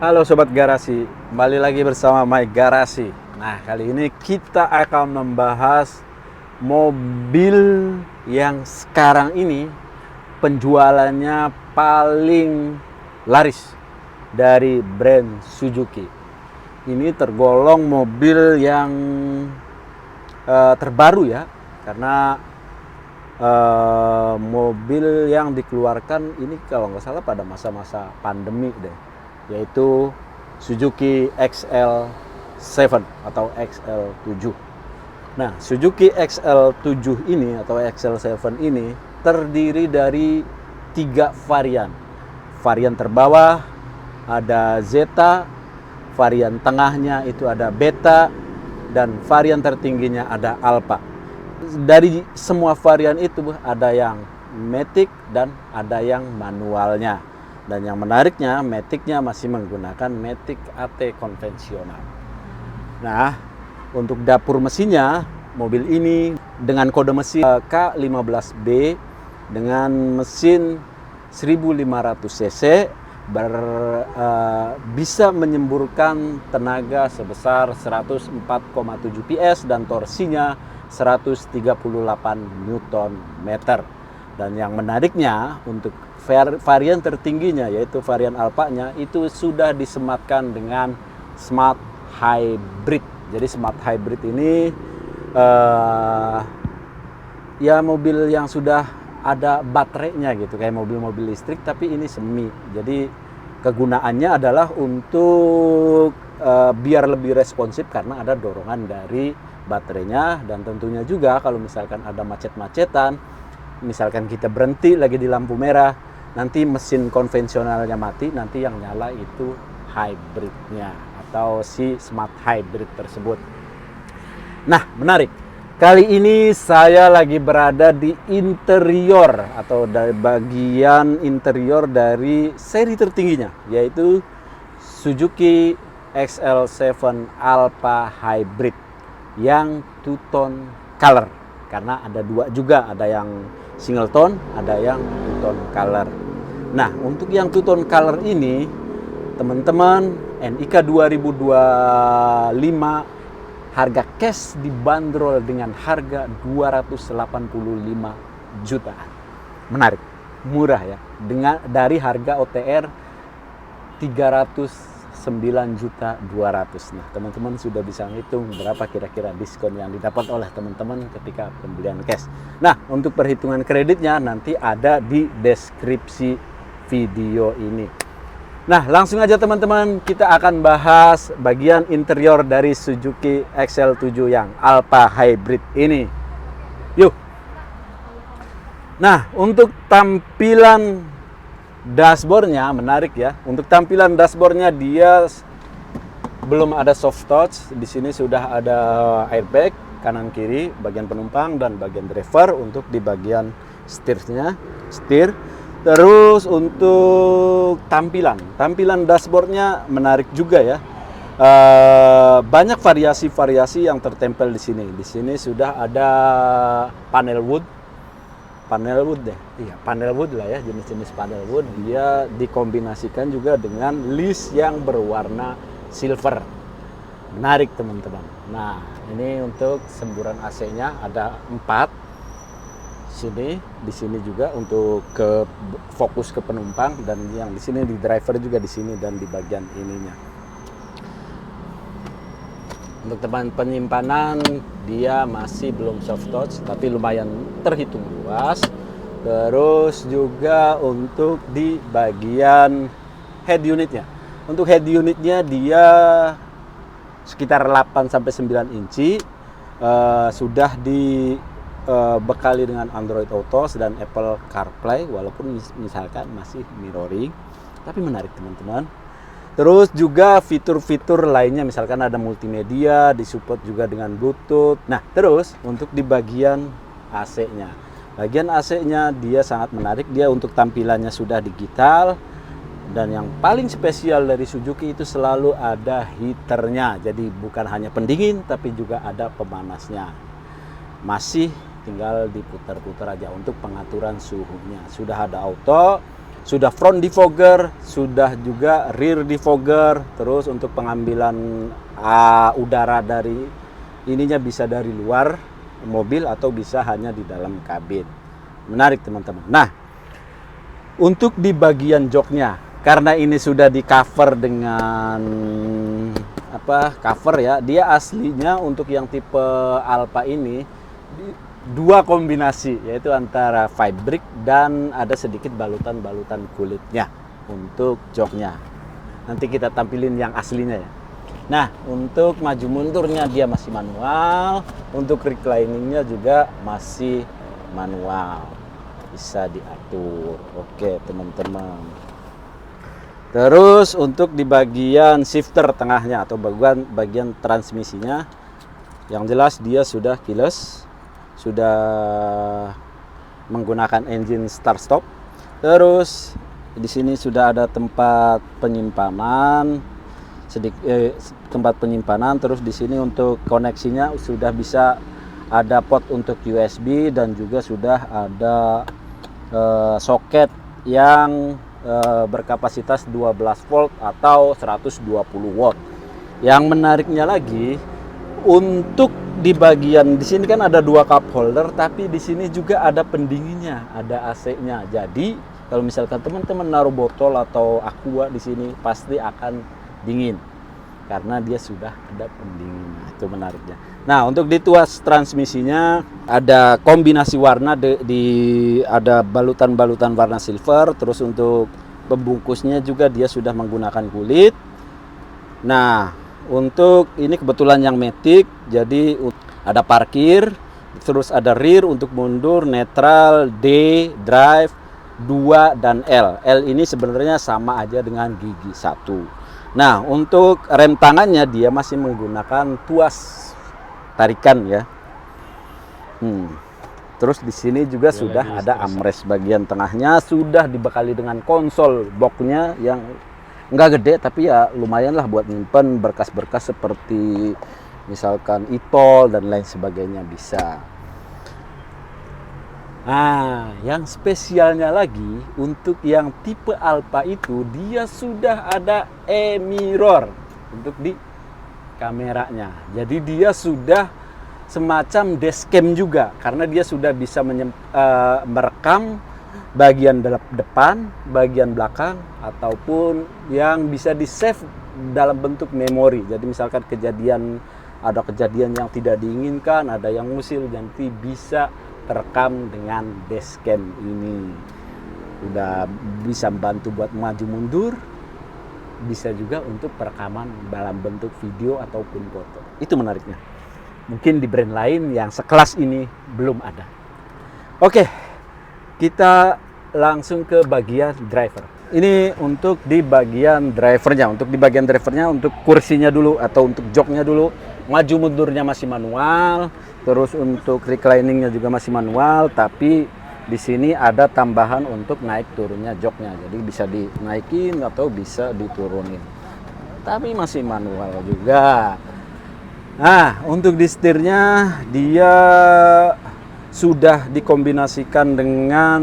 Halo Sobat Garasi, kembali lagi bersama My Garasi. Nah, kali ini kita akan membahas mobil yang sekarang ini penjualannya paling laris dari brand Suzuki. Ini tergolong mobil yang terbaru ya, karena mobil yang dikeluarkan ini kalau nggak salah pada masa-masa pandemi deh, yaitu Suzuki XL7 atau XL7. Nah, Suzuki XL7 ini atau XL7 ini terdiri dari 3 varian. Varian terbawah ada Zeta, varian tengahnya itu ada Beta, dan varian tertingginya ada Alpha. Dari semua varian itu ada yang matic dan ada yang manualnya. Dan yang menariknya, maticnya masih menggunakan matic AT konvensional. Nah, untuk dapur mesinnya, mobil ini dengan kode mesin K15B dengan mesin 1500 cc bisa menyemburkan tenaga sebesar 104,7 PS dan torsinya 138 Nm. Dan yang menariknya untuk varian tertingginya yaitu varian Alpha-nya itu sudah disematkan dengan Smart Hybrid. Jadi Smart Hybrid ini ya mobil yang sudah ada baterainya gitu, kayak mobil-mobil listrik, tapi ini semi. Jadi kegunaannya adalah untuk biar lebih responsif karena ada dorongan dari baterainya, dan tentunya juga kalau misalkan ada macet-macetan, misalkan kita berhenti lagi di lampu merah, nanti mesin konvensionalnya mati, nanti yang nyala itu hybridnya atau si Smart Hybrid tersebut. Nah, menarik. Kali ini saya lagi berada di interior atau dari bagian interior dari seri tertingginya, yaitu Suzuki XL7 Alpha Hybrid yang two tone color. Karena ada dua juga, ada yang single tone, ada yang two tone color. Nah, untuk yang two tone color ini, teman-teman, NIK 2025 harga cash dibanderol dengan harga 285 jutaan. Menarik, murah ya. Dari harga OTR 309.200.000. Nah, teman-teman sudah bisa ngitung berapa kira-kira diskon yang didapat oleh teman-teman ketika pembelian cash. Nah, untuk perhitungan kreditnya nanti ada di deskripsi video ini. Nah, langsung aja teman-teman, kita akan bahas bagian interior dari Suzuki XL7 yang Alpha Hybrid ini. Yuk. Nah, untuk tampilan dashboardnya menarik ya. Untuk tampilan dashboardnya dia belum ada soft touch. Di sini sudah ada airbag kanan kiri, bagian penumpang dan bagian driver. Untuk di bagian setir. Terus untuk tampilan dashboardnya menarik juga ya. Banyak variasi-variasi yang tertempel di sini. Di sini sudah ada panel wood deh. Iya, panel wood lah ya, jenis-jenis panel wood. Dia dikombinasikan juga dengan list yang berwarna silver. Menarik teman-teman. Nah, ini untuk semburan AC-nya ada 4. Di sini juga untuk fokus ke penumpang, dan yang di sini di driver juga di sini dan di bagian ininya. Untuk teman penyimpanan dia masih belum soft touch tapi lumayan terhitung luas. Terus juga untuk di bagian head unitnya. Untuk head unitnya dia sekitar 8 sampai 9 inci. Sudah bekali dengan Android Auto dan Apple CarPlay, walaupun misalkan masih mirroring, tapi menarik teman-teman. Terus juga fitur-fitur lainnya, misalkan ada multimedia, disupport juga dengan Bluetooth. Nah, terus untuk di bagian AC-nya. Bagian AC-nya dia sangat menarik, dia untuk tampilannya sudah digital. Dan yang paling spesial dari Suzuki itu selalu ada heaternya. Jadi bukan hanya pendingin, tapi juga ada pemanasnya. Masih tinggal diputar-putar aja untuk pengaturan suhunya. Sudah ada auto, sudah front defogger, sudah juga rear defogger. Terus untuk pengambilan udara dari ininya bisa dari luar mobil atau bisa hanya di dalam kabin. Menarik teman-teman. Nah, untuk di bagian joknya, karena ini sudah di cover dengan cover ya, dia aslinya untuk yang tipe Alfa ini dua kombinasi, yaitu antara fabric dan ada sedikit balutan-balutan kulitnya untuk joknya. Nanti kita tampilin yang aslinya ya. Nah, untuk maju mundurnya dia masih manual, untuk recliningnya juga masih manual, bisa diatur. Oke teman-teman. Terus untuk di bagian shifter tengahnya atau bagian transmisinya, yang jelas dia sudah keyless, sudah menggunakan engine start stop. Terus di sini sudah ada tempat penyimpanan, tempat penyimpanan. Terus di sini untuk koneksinya sudah bisa ada port untuk USB dan juga sudah ada soket yang berkapasitas 12 volt atau 120 watt. Yang menariknya lagi, untuk di bagian di sini kan ada dua cup holder, tapi di sini juga ada pendinginnya, ada AC-nya. Jadi kalau misalkan teman-teman naruh botol atau aqua di sini pasti akan dingin karena dia sudah ada pendinginnya. Itu menariknya. Nah, untuk di tuas transmisinya ada kombinasi warna, ada balutan-balutan warna silver. Terus untuk pembungkusnya juga dia sudah menggunakan kulit. Nah, untuk ini kebetulan yang matic, jadi ada parkir, terus ada rear untuk mundur, netral, D, drive, 2 dan L. L ini sebenarnya sama aja dengan gigi 1. Nah, untuk rem tangannya dia masih menggunakan tuas tarikan ya. Terus di sini juga sudah ada armrest bagian tengahnya, sudah dibekali dengan konsol boxnya yang nggak gede tapi ya lumayan lah buat nyimpen berkas-berkas seperti misalkan e-tol dan lain sebagainya bisa. Nah, yang spesialnya lagi untuk yang tipe Alfa itu dia sudah ada e-mirror untuk di kameranya. Jadi dia sudah semacam dashcam juga karena dia sudah bisa merekam bagian depan, bagian belakang ataupun yang bisa di-save dalam bentuk memori. Jadi misalkan ada kejadian yang tidak diinginkan, ada yang ngusil, nanti bisa terekam dengan dashcam ini. Udah bisa membantu buat maju mundur, bisa juga untuk perekaman dalam bentuk video ataupun foto. Itu menariknya. Mungkin di brand lain yang sekelas ini belum ada. Oke, kita langsung ke bagian driver. Ini untuk di bagian drivernya. Untuk di bagian drivernya, untuk kursinya dulu atau untuk joknya dulu. Maju mundurnya masih manual. Terus untuk recliningnya juga masih manual. Tapi di sini ada tambahan untuk naik turunnya joknya. Jadi bisa dinaikin atau bisa diturunin. Tapi masih manual juga. Nah, untuk di setirnya dia sudah dikombinasikan dengan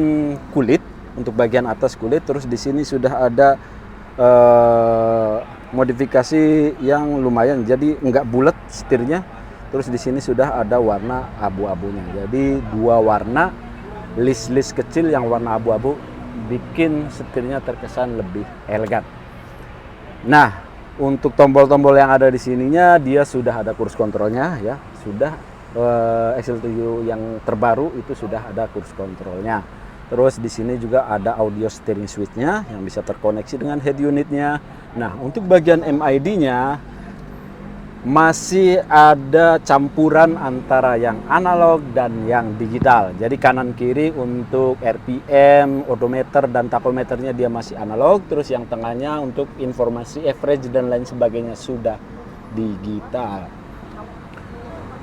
kulit untuk bagian atas kulit. Terus di sini sudah ada modifikasi yang lumayan. Jadi nggak bulat setirnya. Terus di sini sudah ada warna abu-abunya. Jadi dua warna, list kecil yang warna abu-abu bikin setirnya terkesan lebih elegan. Nah, untuk tombol-tombol yang ada di sininya dia sudah ada cruise controlnya ya, sudah XL7 yang terbaru itu sudah ada cruise controlnya. Terus di sini juga ada audio steering switch-nya yang bisa terkoneksi dengan head unitnya. Nah, untuk bagian MID-nya masih ada campuran antara yang analog dan yang digital. Jadi kanan kiri untuk RPM, odometer dan tachometernya dia masih analog. Terus yang tengahnya untuk informasi average dan lain sebagainya sudah digital.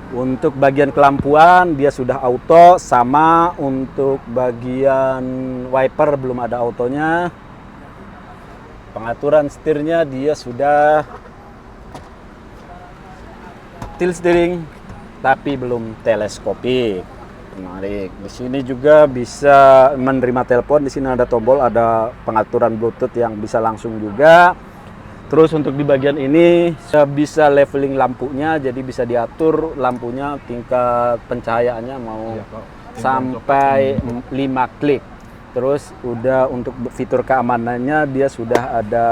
Untuk bagian kelampuan dia sudah auto, sama untuk bagian wiper belum ada autonya. Pengaturan setirnya dia sudah tilt steering tapi belum teleskopik. Menarik. Di sini juga bisa menerima telepon. Di sini ada tombol, ada pengaturan Bluetooth yang bisa langsung juga. Terus untuk di bagian ini bisa leveling lampunya, jadi bisa diatur lampunya tingkat pencahayaannya mau sampai 5 klik. Terus udah untuk fitur keamanannya dia sudah ada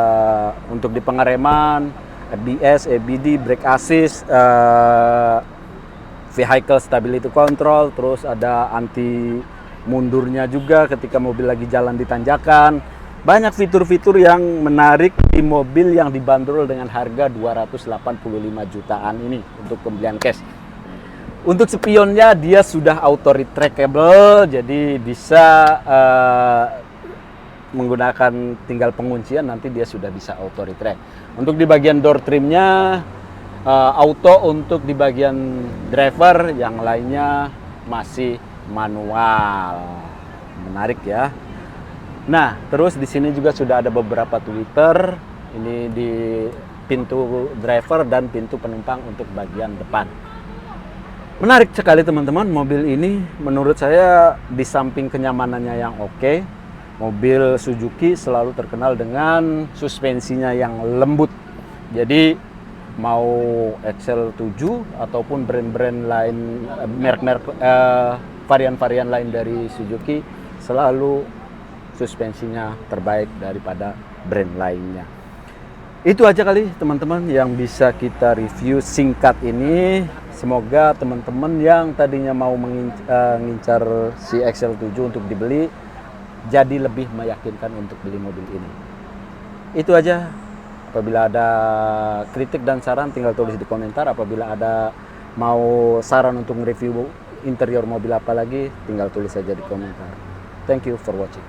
untuk di pengereman, ABS, ABD, brake assist, vehicle stability control, terus ada anti mundurnya juga ketika mobil lagi jalan di tanjakan. Banyak fitur-fitur yang menarik di mobil yang dibanderol dengan harga 285 jutaan ini untuk pembelian cash. Untuk spionnya dia sudah auto retractable, jadi bisa menggunakan tinggal penguncian, nanti dia sudah bisa auto retract. Untuk di bagian door trimnya auto, untuk di bagian driver yang lainnya masih manual. Menarik ya. Nah, terus di sini juga sudah ada beberapa tweeter. Ini di pintu driver dan pintu penumpang untuk bagian depan. Menarik sekali teman-teman, mobil ini menurut saya di samping kenyamanannya yang oke, mobil Suzuki selalu terkenal dengan suspensinya yang lembut. Jadi mau XL7 ataupun brand-brand lain, merek-merek varian-varian lain dari Suzuki, selalu suspensinya terbaik daripada brand lainnya. Itu aja kali teman-teman yang bisa kita review singkat ini. Semoga teman-teman yang tadinya mau mengincar si XL7 untuk dibeli jadi lebih meyakinkan untuk beli mobil ini. Itu aja. Apabila ada kritik dan saran tinggal tulis di komentar. Apabila ada mau saran untuk review interior mobil apa lagi tinggal tulis saja di komentar. Thank you for watching.